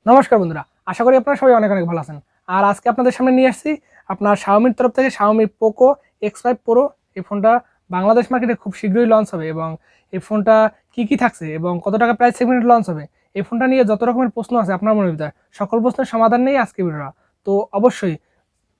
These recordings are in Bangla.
নমস্কার বন্ধুরা, আশা করি আপনারা সবাই অনেক অনেক ভালো আছেন। আর আজকে আপনাদের সামনে নিয়ে আসছি আপনার Xiaomiর তরফ থেকে Xiaomi Poco X5 Pro। এই ফোনটা বাংলাদেশ মার্কেটে খুব শীঘ্রই লঞ্চ হবে এবং এই ফোনটা কি থাকছে এবং কত টাকা প্রাইস সেগমেন্টে লঞ্চ হবে, এই ফোনটা নিয়ে যত রকমের প্রশ্ন আছে আপনার মনের ভিতরে সকল প্রশ্নের সমাধান নেই আজকে ভিডিওটা। তো অবশ্যই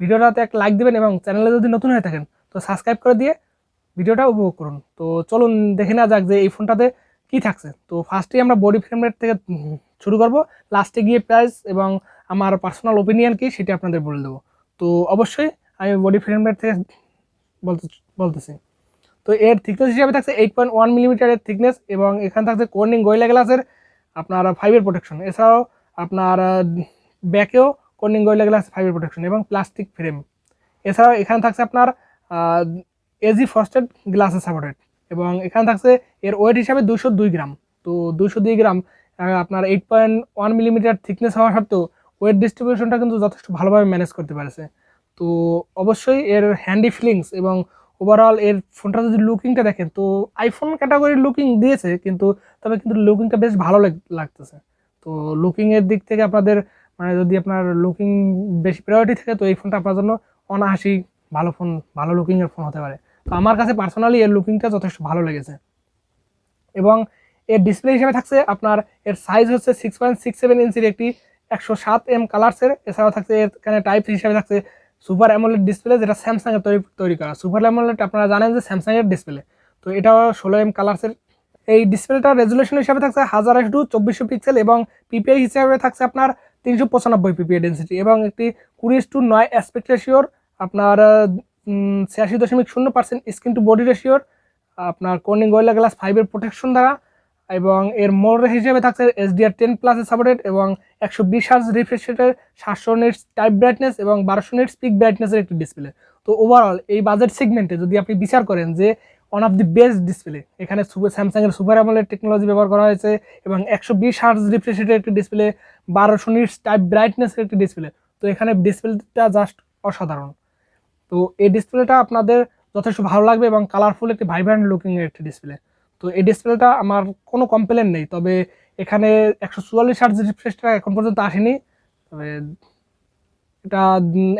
ভিডিওটাতে একটা লাইক দিবেন এবং চ্যানেলে যদি নতুন হয়ে থাকেন তো সাবস্ক্রাইব করে দিয়ে ভিডিওটা উপভোগ করুন। তো চলুন দেখে নেওয়া যাক যে এই ফোনটাতে কি থাকছে। তো ফার্স্টেই আমরা বডি ফ্রেম রেট থেকে শুরু করব, লাস্টে গিয়ে প্রাইস এবং আমার পার্সোনাল ওপিনিয়ন কি সেটা আপনাদের বলে দেবো। তো অবশ্যই আমি বডি ফ্রেম রেট থেকে বলতে বলতেছি। তো এর থিকনেস হিসাবে থাকছে 8.1 মিলিমিটারের থিকনেস এবং এখানে থাকছে কর্নিং গরিলা গ্লাসের আপনার 5-এর প্রোটেকশন। এছাড়াও আপনার ব্যাকেও কর্নিং গরিলা গ্লাস 5-এর প্রোটেকশন এবং প্লাস্টিক ফ্রেম। এছাড়াও এখানে থাকছে আপনার এজি ফ্রস্টেড গ্লাসের সাপোর্টেড এবং এখানে থাকছে এর ওয়েট হিসাবে 202 গ্রাম। তো 202 গ্রাম আপনার 8.1 মিলিমিটার থিকনেস হওয়া সত্ত্বেও ওয়েট ডিস্ট্রিবিউশনটা কিন্তু যথেষ্ট ভালোভাবে ম্যানেজ করতে পারছে। তো অবশ্যই এর হ্যান্ডি ফিলিংস এবং ওভারঅল এর ফোনটা যদি লুকিংটা দেখেন তো আইফোন ক্যাটাগরির লুকিং দিয়েছে, কিন্তু লুকিংটা বেশ ভালো লাগতেছে। তো লুকিংয়ের দিক থেকে আপনাদের মানে যদি আপনার লুকিং বেশি প্রায়োরিটি থাকে তো এই ফোনটা আপনার জন্য অনায়াসেই ভালো ফোন, ভালো লুকিংয়ের ফোন হতে পারে। তো আমার কাছে পার্সোনালি এর লুকিংটা যথেষ্ট ভালো লেগেছে। এবং এর ডিসপ্লে হিসেবে থাকছে আপনার এর সাইজ হচ্ছে 6.67 ইঞ্চির একটি 107M কালার্সের। এছাড়াও থাকছে এখানে টাইপ হিসেবে থাকছে সুপার অ্যামোলেড ডিসপ্লে, যেটা স্যামসাং এর তৈরি করা। সুপার অ্যামোলেড আপনারা জানেন যে স্যামসাং এর ডিসপ্লে, তো এটাও 16M কালার্সের। এই ডিসপ্লেটার রেজুলেশন হিসাবে থাকছে 1000x2400 পিক্সেল এবং পিপিআই হিসাবে থাকছে আপনার 395 পিপিআই ডেন্সিটি এবং একটি 20:9 অ্যাসপেক্ট রেশিওর আপনার 86.0% স্ক্রিন টু বডি রেশিওর আপনার কর্নিং গরিলা গ্লাস 5-এর প্রোটেকশন দ্বারা। এবং এর মোড হিসেবে থাকছে HDR10+ সাপোর্টেড এবং 120 হার্জ রিফ্রেশ রেটের 700 নিটস টাইপ ব্রাইটনেস এবং 1200 নিটস পিক ব্রাইটনেসের একটি ডিসপ্লে। তো ওভারঅল এই বাজেট সেগমেন্টে যদি আপনি বিচার করেন যে one of the best display, এখানে স্যামসাং এর সুপার অ্যামোলেড টেকনোলজি ব্যবহার করা হয়েছে এবং 120 হার্জ রিফ্রেশ রেটের একটি ডিসপ্লে, 1200 নিটস টাইপ ব্রাইটনেসের একটি ডিসপ্লে। তো এখানে ডিসপ্লেটা জাস্ট অসাধারণ। তো এই ডিসপ্লেটা আপনাদের যথেষ্ট ভালো লাগবে এবং কালারফুল একটি ভাইব্রেন্ট লুকিং এর একটি ডিসপ্লে। তো এই ডিসপ্লেটা আমার কোনো কমপ্লেন নেই, তবে এখানে 144 হার্জ রিফ্রেশটা এখন পর্যন্ত আসেনি। তবে এটা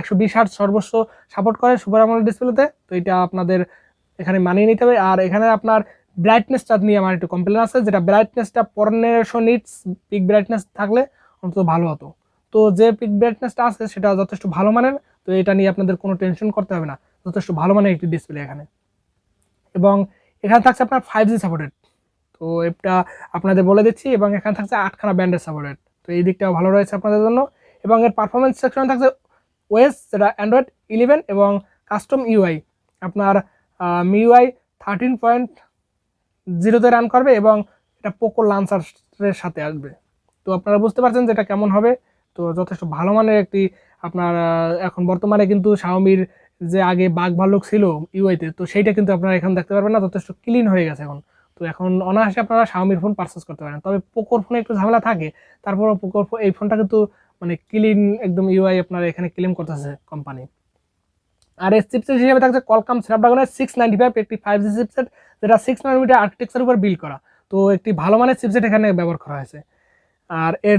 120 হার্জ সর্বোচ্চ সাপোর্ট করে সুপার অ্যামোলেড ডিসপ্লেতে, তো এটা আপনাদের এখানে মানিয়ে নিতে হবে। আর এখানে আপনার ব্রাইটনেসটা নিয়ে আমার একটু কমপ্লেন আছে, যেটা ব্রাইটনেসটা 1500 নিটস পিক ব্রাইটনেস থাকলে অন্তত ভালো হতো। তো যে পিক ব্রাইটনেসটা আছে সেটা যথেষ্ট ভালো মানের, তো এটা নিয়ে আপনাদের কোনো টেনশন করতে হবে না, যথেষ্ট ভালো মানের একটি ডিসপ্লে এখানে। এবং এখানে থাকছে আপনার 5G সাপোর্টেড, তো এটা আপনাদের বলে দিচ্ছি। এবং এখানে থাকছে 8খানা ব্যান্ডের সাপোর্টেড, তো এই দিকটাও ভালো রয়েছে আপনাদের জন্য। এবং এর পারফরমেন্স সেকশনে থাকছে ওএস, যেটা অ্যান্ড্রয়েড 11 এবং কাস্টম ইউআই আপনার মিউআই 13.0-তে রান করবে এবং এটা পোকো লঞ্চারের সাথে আসবে। তো আপনারা বুঝতে পারছেন যে এটা কেমন হবে। তো যথেষ্ট ভালো মানের একটি আপনার এখন বর্তমানে কিন্তু শাওমির যে আগে বাঘ ভাল্লুক ছিল ইউআইতে, তো সেইটা কিন্তু আপনারা এখন দেখতে পারবেন না, যথেষ্ট ক্লিন হয়ে গেছে এখন। তো এখন অনায়াসে আপনারা শাওমির ফোন পারচেস করতে পারেন। তবে পোকোর ফোনে একটু ঝামেলা থাকে, তারপরও পোকোর এই ফোনটা কিন্তু মানে ক্লিন একদম ইউআই আপনারা এখানে ক্লেম করতেছে কোম্পানি। আর এর চিপসেট হিসেবে থাকছে Qualcomm Snapdragon 695 একটি 5G চিপসেট, যেটা 6 ন্যানোমিটার আর্কিটেকচার উপর বিল্ড করা। তো একটি ভালো মানের চিপসেট এখানে ব্যবহার করা হয়েছে। আর এর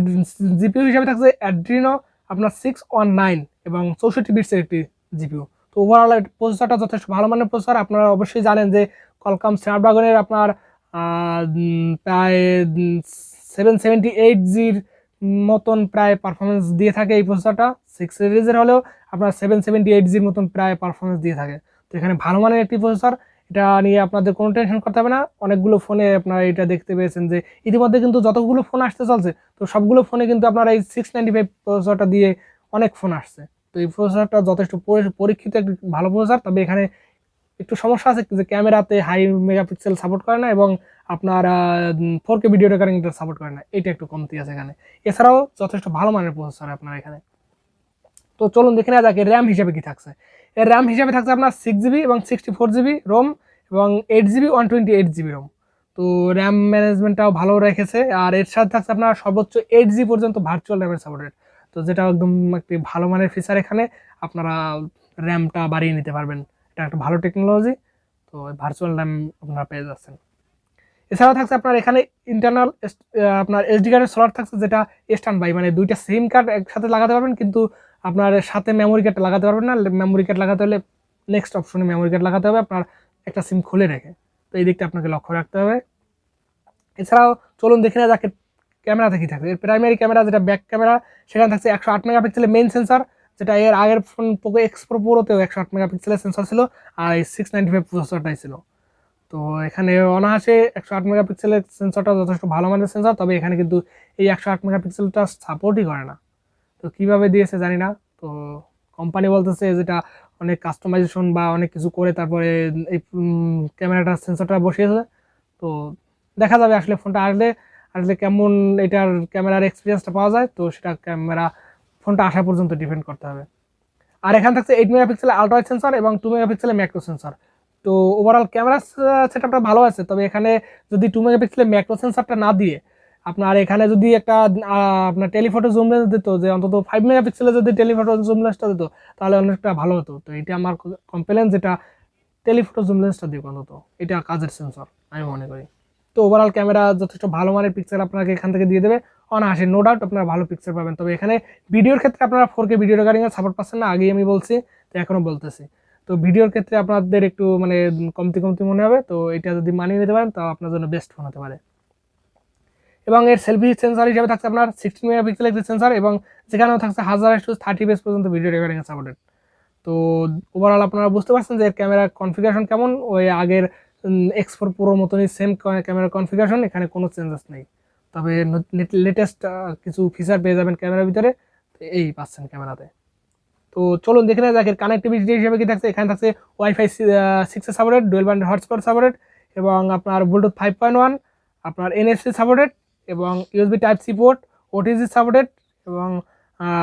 জিপিইউ হিসেবে থাকছে অ্যাড্রিনো আপনার 619 এবং 64 বিটসের একটি জিপিইউ। তো ওভারঅল প্রসেসরটা যথেষ্ট ভালো মানের প্রসেসর। আপনারা অবশ্যই জানেন যে Qualcomm Snapdragon-এর আপনার প্রায় 778G'র মতন প্রায় পারফরমেন্স দিয়ে থাকে এই প্রসেসরটা। 6 সিরিজের হলেও আপনার 778G'র মতন প্রায় পারফরমেন্স দিয়ে থাকে। তো এখানে ভালো মানের একটি প্রসেসর, এটা নিয়ে আপনাদের কোনো টেনশন করতে হবে না। অনেকগুলো ফোনে আপনারা এটা দেখতে পেয়েছেন যে ইতিমধ্যে কিন্তু যতগুলো ফোন আসতে চলছে, তো সবগুলো ফোনে কিন্তু আপনারা এই 695 প্রসেসরটা দিয়ে অনেক ফোন আসছে। তো এই প্রসেসরটা যথেষ্ট পরীক্ষিত একটি ভালো প্রসেসর। তবে এখানে একটু সমস্যা আছে যে ক্যামেরাতে হাই মেগাপিক্সেল সাপোর্ট করে না এবং আপনার 4K ভিডিও রেকর্ডিং সাপোর্ট করে না, এটা একটু কমতি আছে এখানে। এছাড়াও যথেষ্ট ভালো মানের প্রসেসর আপনার এখানে। তো চলুন দেখে নেওয়া যাক এর র্যাম হিসেবে কি থাকছে। এর র্যাম হিসেবে থাকছে আপনার 6GB এবং 64GB রোম এবং 8GB 128GB রোম। তো র্যাম ম্যানেজমেন্টটাও ভালো রেখেছে। আর এর সাথে থাকছে আপনার সর্বোচ্চ 8GB পর্যন্ত ভার্চুয়াল র্যামের সাপোর্টেড, তো যেটা একদম একটি ভালো মানের ফিচার। এখানে আপনারা র্যামটা বাড়িয়ে নিতে পারবেন, এটা একটা ভালো টেকনোলজি। তো ভার্চুয়াল র্যাম আপনারা পেয়ে যাচ্ছেন। এছাড়াও থাকছে আপনার এখানে ইন্টারনাল আপনার এসডি কার্ডের স্লট থাকছে, যেটা স্ট্যান্ড বাই, মানে দুইটা সিম কার্ড একসাথে লাগাতে পারবেন, কিন্তু আপনার সাথে মেমোরি কার্ড লাগাতে পারবেন না। মেমোরি কার্ড লাগাতে হলে নেক্সট অপশনে মেমোরি কার্ড লাগাতে হবে আপনার একটা সিম খুলে রেখে। তো এই দিকটা আপনাকে লক্ষ্য রাখতে হবে। এছাড়াও চলুন দেখে নেওয়া যাক ক্যামেরাতে কী থাকবে। এর প্রাইমারি ক্যামেরা যেটা ব্যাক ক্যামেরা, সেখানে থাকছে 108 মেগাপিক্সেলের মেইন সেন্সর, যেটা এর আগের ফোন পোকো এক্স প্রো প্রোতেও 108 মেগাপিক্সেলের সেন্সর ছিল, আর এই 695 প্রসেসরটাই ছিল। তো এখানে অনায়াসে 108 মেগাপিক্সেলের সেন্সরটা যথেষ্ট ভালো মানের সেন্সর, তবে এখানে কিন্তু এই 108 মেগাপিক্সেলটা সাপোর্টই করে না। তো কীভাবে দিয়েছে জানি না। তো কোম্পানি বলতেছে যেটা অনেক কাস্টমাইজেশন বা অনেক কিছু করে তারপরে এই ক্যামেরাটা সেন্সরটা বসিয়েছে। তো দেখা যাবে আসলে ফোনটা আসলে কেমন এটার ক্যামেরার এক্সপিরিয়েন্সটা পাওয়া যায়। তো সেটা ফোনটা আসা পর্যন্ত ডিপেন্ড করতে হবে। আর এখানে থাকছে 8 মেগাপিক্সেলের আলট্রা ওয়াইড সেন্সর এবং 2 মেগাপিক্সেলের ম্যাক্রো সেন্সর। তো ওভারঅল ক্যামেরা সেটআপটা ভালো আছে, তবে এখানে যদি 2 মেগাপিক্সেলের ম্যাক্রো সেন্সরটা না দিয়ে আপনার এখানে যদি একটা আপনার টেলিফটো জুম লেন্স দিত, যে অন্তত 5 মেগাপিক্সেলের যদি টেলিফটো জুম লেন্সটা দিত তাহলে অনেকটা ভালো হতো। তো এটা আমার কমপ্লেন, যেটা টেলিফটো জুম লেন্সটা দিক অন্তত, এটা কাজের সেন্সর আমি মনে করি। তো ওভারঅল ক্যামেরা যথেষ্ট ভালো মানের পিক্সেল আপনাকে এখান থেকে দিয়ে দেবে অনায়াসে, নো ডাউট আপনারা ভালো পিক্সেল পাবেন। তবে এখানে ভিডিওর ক্ষেত্রে আপনারা 4K ভিডিও রেকর্ডিংয়ের সাপোর্ট পাচ্ছেন না, আগেই আমি বলছি, তো এখনও বলতেছি। তো ভিডিওর ক্ষেত্রে আপনাদের একটু মানে কমতি মনে হবে। তো এটা যদি মানিয়ে নিতে পারেন তাও আপনার জন্য বেস্ট ফোন হতে পারে। এবং এর সেলফি সেন্সর হিসেবে থাকছে আপনার 16 মেগাপিক্সেলের একটি সেন্সর, এবং যেখানেও থাকছে 1080 বেস পর্যন্ত ভিডিও রেকর্ডিং সাপোর্টেড। তো ওভারঅল আপনারা বুঝতে পারছেন যে এর ক্যামেরার কনফিগারেশন কেমন, ওই আগের X4 Pro মতনই সেম ক্যামেরার কনফিগারেশন, এখানে কোনো চেঞ্জেস নেই। তবে লেটেস্ট কিছু ফিচার পেয়ে যাবেন ক্যামেরার ভিতরে, এই পাচ্ছেন ক্যামেরাতে। তো চলুন দেখে নেওয়া যাক এর কানেক্টিভিটি হিসেবে কি থাকছে। এখানে থাকছে ওয়াইফাই 6 এর supported, dual band hotspot supported, এবং আপনার ব্লুটুথ 5.1, আপনার NFC সাপোর্টেড, এবং USB type C port, OTG supported, এবং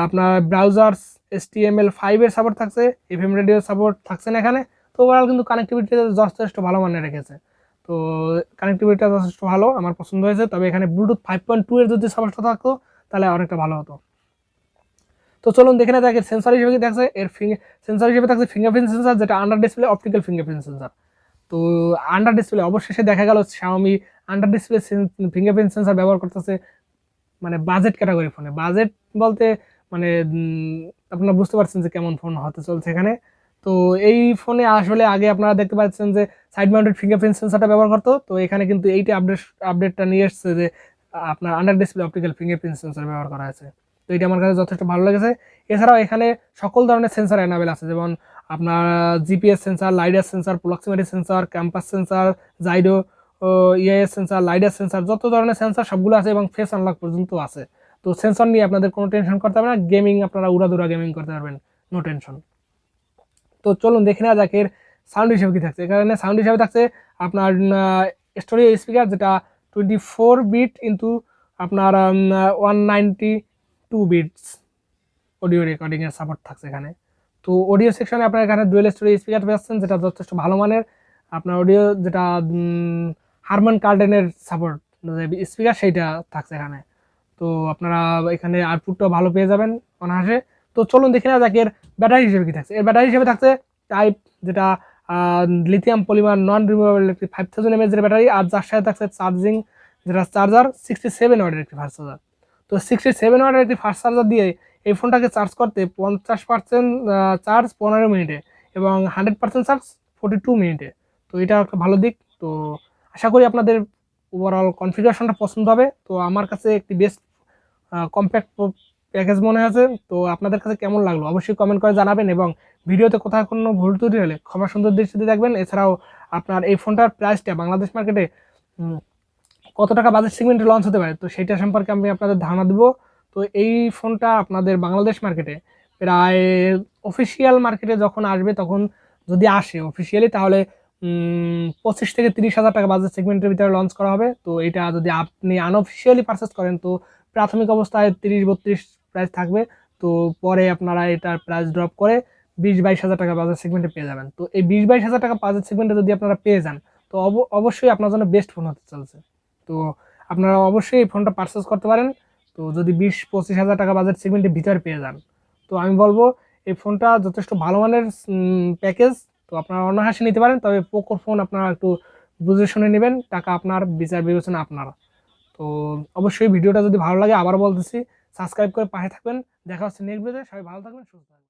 আপনার ব্রাউজার্স HTML5 এর সাপোর্ট থাকছে, FM রেডিও সাপোর্ট থাকছে না এখানে। তো ওভারঅল কিন্তু কানেক্টিভিটিটা যথেষ্ট ভালো মানের রেখেছে। তো কানেক্টিভিটিটা যথেষ্ট ভালো, আমার পছন্দ হয়েছে। তবে এখানে ব্লুটুথ 5.2 এর যদি সাপোর্টটা থাকতো তাহলে অনেকটা ভালো হতো। তো চলুন দেখে নেওয়া যাক এর সেন্সর হিসেবে কি থাকছে। এর সেন্সর হিসেবে থাকছে ফিঙ্গারপ্রিন্ট সেন্সর, যেটা under display optical fingerprint sensor. তো আন্ডার ডিসপ্লে অবশেষে দেখা গেল Xiaomi under display fingerprint sensor ব্যবহার করতেছে, মানে বাজেট ক্যাটাগরি ফোনে। বাজেট বলতে মানে আপনারা বুঝতে পারছেন যে কেমন ফোন হতে চলছে এখানে। তো এই ফোনে আসলে আগে আপনারা দেখতে পাচ্ছেন যে সাইড মাউন্টেড ফিঙ্গারপ্রিন্ট সেন্সরটা ব্যবহার করতো। তো এখানে কিন্তু এইটা আপডেটটা নিয়ে এসছে যে আপনার under display optical fingerprint sensor ব্যবহার করা আছে। তো এটা আমার কাছে যথেষ্ট ভালো লেগেছে। এছাড়াও এখানে সকল ধরনের সেন্সর অ্যানাবেল আছে, যেমন আপনার GPS sensor, lidar sensor, proximity sensor, compass sensor, জাইডো ইএস সেন্সর, লাইডার সেন্সর, যত ধরনের সেন্সর সবগুলো আছে, এবং ফেস আনলক পর্যন্ত আছে। তো সেন্সর নিয়ে আপনাদের কোনো টেনশন করতে হবে না, গেমিং আপনারা উড়াদুরা গেমিং করতে পারবেন, নো টেনশন। তো চলুন দেখে নেওয়া যাক এর সাউন্ড হিসেবে কি থাকছে। এখানে সাউন্ড হিসেবে থাকছে আপনার স্টোরিও স্পিকার, যেটা 24 বিট ইন্টু আপনার 192 বিটস অডিও রেকর্ডিংয়ের সাপোর্ট থাকছে এখানে। তো অডিও সেকশনে আপনার এখানে ডুয়েল স্টোরিও স্পিকার পাচ্ছেন, যেটা যথেষ্ট ভালো মানের। আপনার অডিও যেটা হারমান কার্ডেনের সাপোর্ট স্পিকার, সেইটা থাকছে এখানে। তো আপনারা এখানে আউটপুটটাও ভালো পেয়ে যাবেন অনায়াসে। তো চলুন দেখে নেওয়া যাক এর ব্যাটারি হিসেবে কি থাকছে। এর ব্যাটারি হিসেবে থাকছে টাইপ, যেটা লিথিয়াম পলিমার নন রিমুভেবল একটি 5000 mAh এর ব্যাটারি, আর যার সাথে থাকছে চার্জিং, যেটা চার্জার 67 ওয়াটের একটি ফাস্ট চার্জার। তো 67 ওয়াটের একটি ফাস্ট চার্জার দিয়ে এই ফোনটাকে চার্জ করতে 50% চার্জ 15 মিনিটে, এবং 100% চার্জ 42 মিনিটে। তো এটা একটা ভালো দিক। তো আশা করি আপনাদের ওভারঅল কনফিগারেশনটা পছন্দ হবে। তো আমার কাছে একটি বেস্ট কম্প্যাক্ট প্যাকেজ মনে হয়েছে। তো আপনাদের কাছে কেমন লাগলো অবশ্যই কমেন্ট করে জানাবেন, এবং ভিডিওতে কোথাও কোনো ভুল ত্রুটি হলে ক্ষমা সুন্দর দৃষ্টিতে দেখবেন। এছাড়াও আপনার এই ফোনটার প্রাইসটা বাংলাদেশ মার্কেটে কত টাকা বাজেট সেগমেন্টে লঞ্চ হতে পারে, তো সেইটা সম্পর্কে আমি আপনাদের ধারণা দেবো। তো এই ফোনটা আপনাদের বাংলাদেশ মার্কেটে প্রায় অফিসিয়াল মার্কেটে যখন আসবে, তখন যদি আসে অফিসিয়ালি, তাহলে 25 থেকে 30 হাজার টাকা বাজেট সেগমেন্টের ভিতরে লঞ্চ করা হবে। তো এটা যদি আপনি আনঅফিসিয়ালি পারচেস করেন, তো প্রাথমিক অবস্থায় 30-32 প্রাইস থাকবে। তো পরে আপনারা এটার প্রাইস ড্রপ করে 20-22 হাজার টাকা বাজেট সেগমেন্টে পেয়ে যাবেন। তো এই 20-22 হাজার টাকা বাজেট সেগমেন্টে যদি আপনারা পেয়ে যান, তো অবশ্যই আপনার জন্য বেস্ট ফোন হতে চলছে। তো আপনারা অবশ্যই এই ফোনটা পারচেস করতে পারেন। তো যদি 20-25 হাজার টাকা বাজেট সেগমেন্টের ভিতরে পেয়ে যান, তো আমি বলবো এই ফোনটা যথেষ্ট ভালো মানের প্যাকেজ। তো আপনারা অনায়াসে নিতে পারেন। তবে পোকোর ফোন আপনারা একটু বুঝে শুনে নেবেন, টাকা আপনার, বিচার বিবেচনা আপনার। তো অবশ্যই ভিডিওটা যদি ভালো লাগে, আবার বলতেছি সাবস্ক্রাইব করে পাশে থাকবেন। দেখা হচ্ছে নেক্সট ভিডিওতে, সবাই ভালো থাকবেন, সুস্থ থাকবেন।